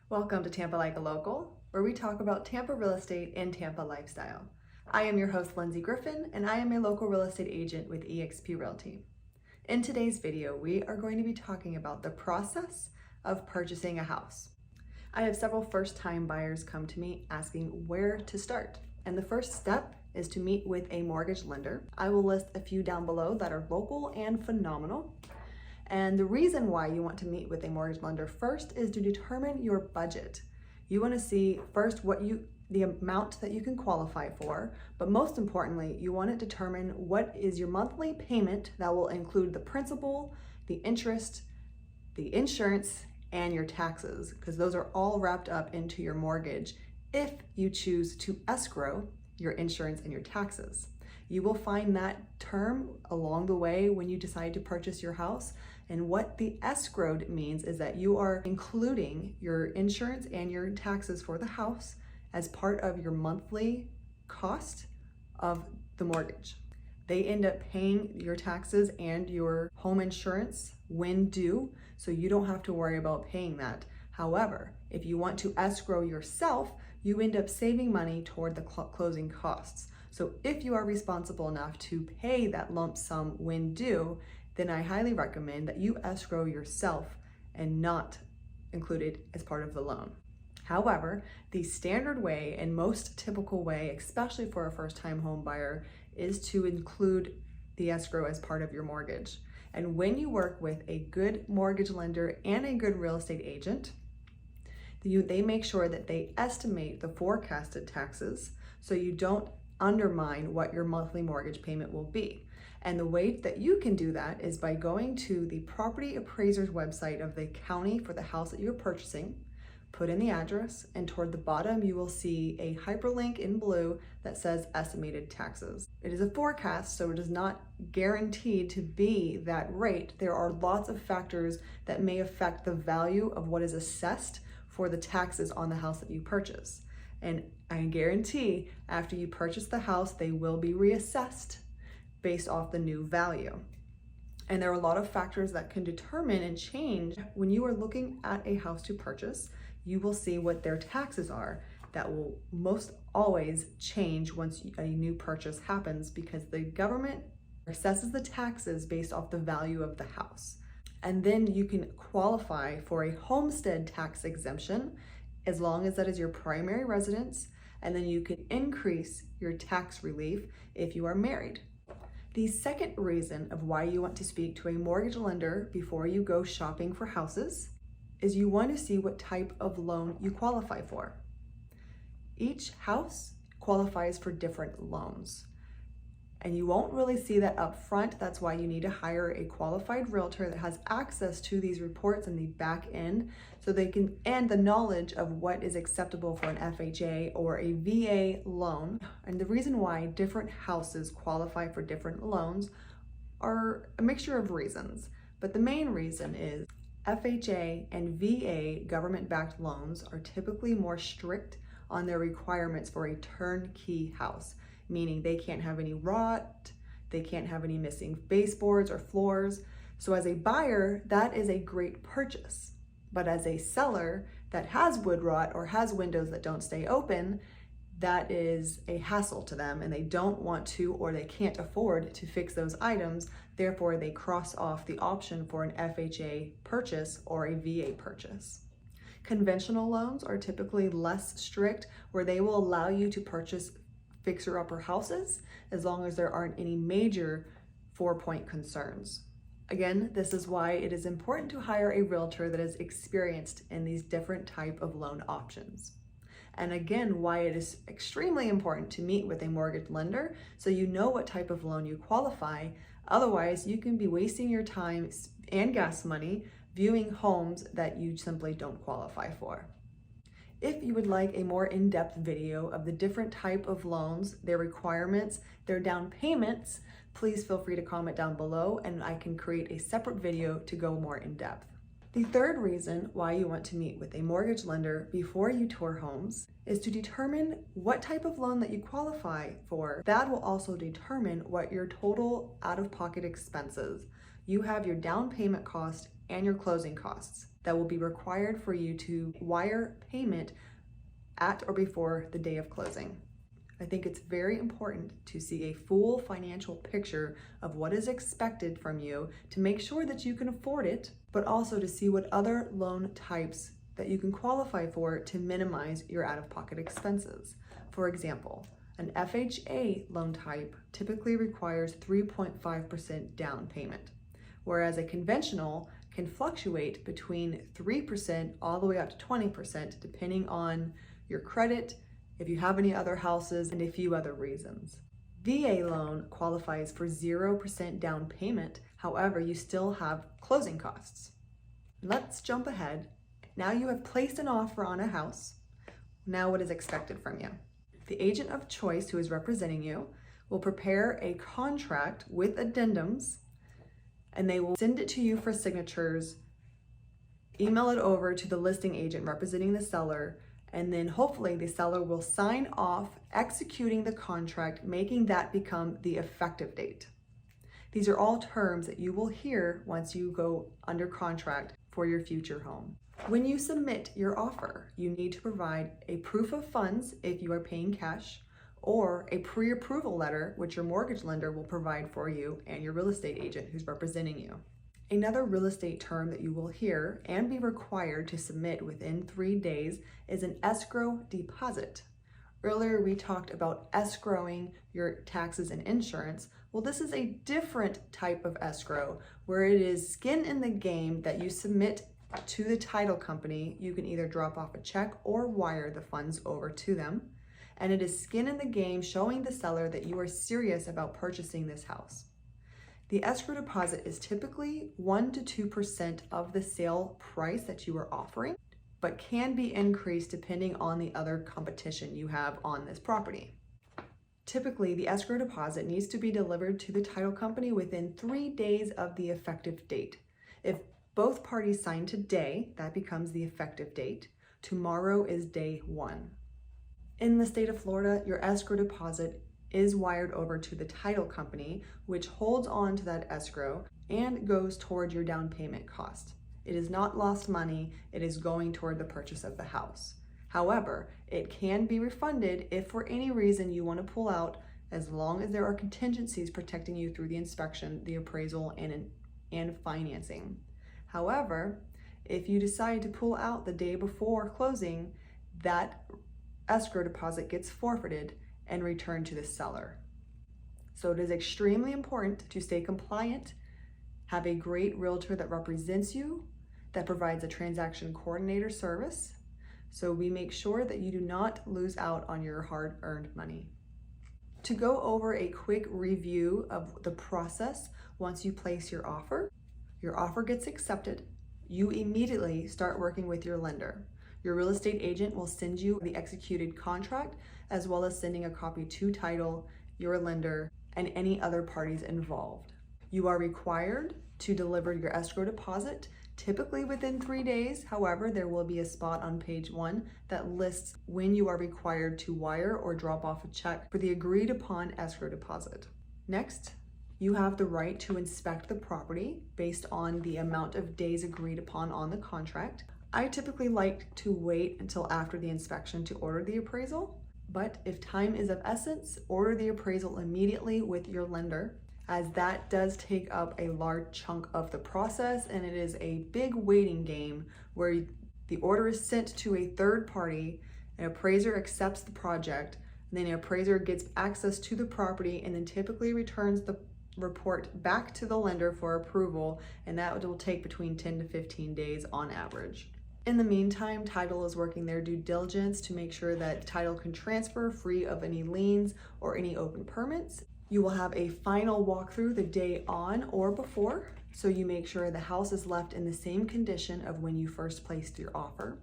Welcome to Tampa Like a Local, where we talk about Tampa real estate and Tampa lifestyle. I am your host, Lindsay Griffin, and I am a local real estate agent with eXp Realty. In today's video, we are going to be talking about the process of purchasing a house. I have several first-time buyers come to me asking where to start. And the first step is to meet with a mortgage lender. I will list a few down below that are local and phenomenal. And the reason why you want to meet with a mortgage lender first is to determine your budget. You want to see first the amount that you can qualify for, but most importantly, you want to determine what is your monthly payment that will include the principal, the interest, the insurance, and your taxes, because those are all wrapped up into your mortgage if you choose to escrow your insurance and your taxes. You will find that term along the way when you decide to purchase your house. And what the escrowed means is that you are including your insurance and your taxes for the house as part of your monthly cost of the mortgage. They end up paying your taxes and your home insurance when due, so you don't have to worry about paying that. However, if you want to escrow yourself, you end up saving money toward the closing costs. So if you are responsible enough to pay that lump sum when due, then I highly recommend that you escrow yourself and not include it as part of the loan. However, the standard way and most typical way, especially for a first-time home buyer, is to include the escrow as part of your mortgage. And when you work with a good mortgage lender and a good real estate agent, they make sure that they estimate the forecasted taxes so you don't undermine what your monthly mortgage payment will be. And the way that you can do that is by going to the property appraiser's website of the county for the house that you're purchasing, put in the address, and toward the bottom you will see a hyperlink in blue that says estimated taxes. It is a forecast, so it is not guaranteed to be that rate. There are lots of factors that may affect the value of what is assessed for the taxes on the house that you purchase. And I guarantee after you purchase the house, they will be reassessed based off the new value. And there are a lot of factors that can determine and change. When you are looking at a house to purchase, you will see what their taxes are. That will most always change once a new purchase happens, because the government assesses the taxes based off the value of the house. And then you can qualify for a homestead tax exemption as long as that is your primary residence, and then you can increase your tax relief if you are married. The second reason of why you want to speak to a mortgage lender before you go shopping for houses is you want to see what type of loan you qualify for. Each house qualifies for different loans, and you won't really see that up front. That's why you need to hire a qualified realtor that has access to these reports in the back end, so they can, and the knowledge of what is acceptable for an FHA or a VA loan. And the reason why different houses qualify for different loans are a mixture of reasons, but the main reason is FHA and VA government-backed loans are typically more strict on their requirements for a turnkey house, meaning they can't have any rot, they can't have any missing baseboards or floors. So as a buyer, that is a great purchase. But as a seller that has wood rot or has windows that don't stay open, that is a hassle to them, and they don't want to, or they can't afford to fix those items. Therefore, they cross off the option for an FHA purchase or a VA purchase. Conventional loans are typically less strict, where they will allow you to purchase fixer-upper houses as long as there aren't any major 4-point concerns. Again, this is why it is important to hire a realtor that is experienced in these different type of loan options. And again, why it is extremely important to meet with a mortgage lender so you know what type of loan you qualify. Otherwise, you can be wasting your time and gas money viewing homes that you simply don't qualify for. If you would like a more in-depth video of the different type of loans, their requirements, their down payments, please feel free to comment down below and I can create a separate video to go more in depth. The third reason why you want to meet with a mortgage lender before you tour homes is to determine what type of loan that you qualify for. That will also determine what your total out-of-pocket expenses. You have your down payment cost and your closing costs. that will be required for you to wire payment at or before the day of closing. I think it's very important to see a full financial picture of what is expected from you to make sure that you can afford it, but also to see what other loan types that you can qualify for to minimize your out-of-pocket expenses. For example, an FHA loan type typically requires 3.5% down payment, whereas a conventional can fluctuate between 3% all the way up to 20% depending on your credit, if you have any other houses, and a few other reasons. VA loan qualifies for 0% down payment, however, you still have closing costs. Let's jump ahead. Now you have placed an offer on a house. Now what is expected from you? The agent of choice who is representing you will prepare a contract with addendums, and they will send it to you for signatures, email it over to the listing agent representing the seller, and then hopefully the seller will sign off executing the contract, making that become the effective date. These are all terms that you will hear once you go under contract for your future home. When you submit your offer, you need to provide a proof of funds if you are paying cash, or a pre-approval letter, which your mortgage lender will provide for you and your real estate agent who's representing you. Another real estate term that you will hear and be required to submit within 3 days is an escrow deposit. Earlier we talked about escrowing your taxes and insurance. Well, this is a different type of escrow where it is skin in the game that you submit to the title company. You can either drop off a check or wire the funds over to them. And it is skin in the game showing the seller that you are serious about purchasing this house. The escrow deposit is typically 1% to 2% of the sale price that you are offering, but can be increased depending on the other competition you have on this property. Typically, the escrow deposit needs to be delivered to the title company within 3 days of the effective date. If both parties sign today, that becomes the effective date. Tomorrow is day 1. In the state of Florida, your escrow deposit is wired over to the title company, which holds on to that escrow and goes toward your down payment cost. It is not lost money, it is going toward the purchase of the house. However, it can be refunded if for any reason you want to pull out, as long as there are contingencies protecting you through the inspection, the appraisal, and financing. However, if you decide to pull out the day before closing, that escrow deposit gets forfeited and returned to the seller. So it is extremely important to stay compliant, have a great realtor that represents you, that provides a transaction coordinator service, so we make sure that you do not lose out on your hard-earned money. To go over a quick review of the process, once you place your offer gets accepted, you immediately start working with your lender. Your real estate agent will send you the executed contract, as well as sending a copy to title, your lender, and any other parties involved. You are required to deliver your escrow deposit, typically within 3 days. However, there will be a spot on page 1 that lists when you are required to wire or drop off a check for the agreed upon escrow deposit. Next, you have the right to inspect the property based on the amount of days agreed upon on the contract. I typically like to wait until after the inspection to order the appraisal, but if time is of essence, order the appraisal immediately with your lender, as that does take up a large chunk of the process, and it is a big waiting game where the order is sent to a third party, an appraiser accepts the project, and then an appraiser gets access to the property and then typically returns the report back to the lender for approval, and that will take between 10 to 15 days on average. In the meantime, title is working their due diligence to make sure that title can transfer free of any liens or any open permits. You will have a final walkthrough the day on or before, so you make sure the house is left in the same condition of when you first placed your offer.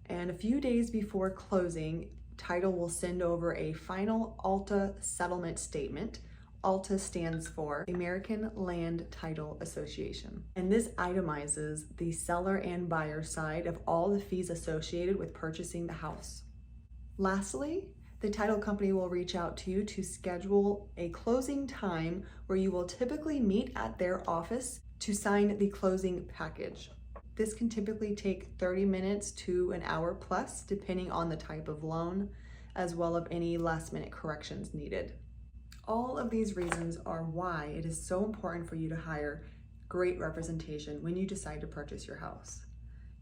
And a few days before closing, title will send over a final ALTA settlement statement. ALTA stands for American Land Title Association. And this itemizes the seller and buyer side of all the fees associated with purchasing the house. Lastly, the title company will reach out to you to schedule a closing time where you will typically meet at their office to sign the closing package. This can typically take 30 minutes to an hour plus, depending on the type of loan, as well as any last-minute corrections needed. All of these reasons are why it is so important for you to hire great representation when you decide to purchase your house.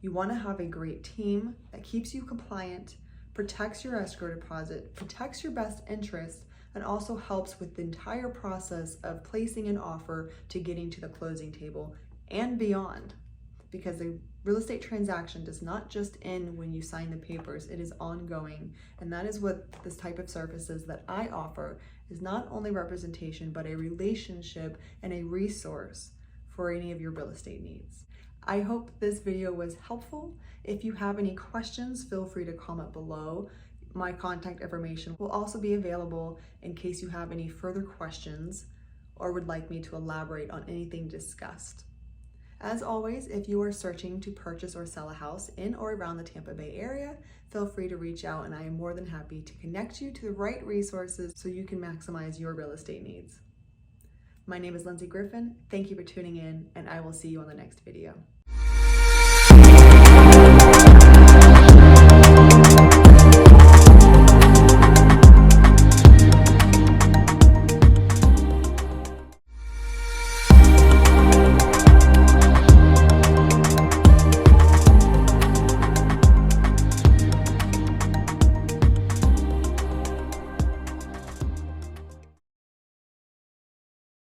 You want to have a great team that keeps you compliant, protects your escrow deposit, protects your best interest, and also helps with the entire process of placing an offer to getting to the closing table and beyond. Because the real estate transaction does not just end when you sign the papers, it is ongoing. And that is what this type of services that I offer is, not only representation, but a relationship and a resource for any of your real estate needs. I hope this video was helpful. If you have any questions, feel free to comment below. My contact information will also be available in case you have any further questions or would like me to elaborate on anything discussed. As always, if you are searching to purchase or sell a house in or around the Tampa Bay area, feel free to reach out and I am more than happy to connect you to the right resources so you can maximize your real estate needs. My name is Lindsay Griffin. Thank you for tuning in, and I will see you on the next video.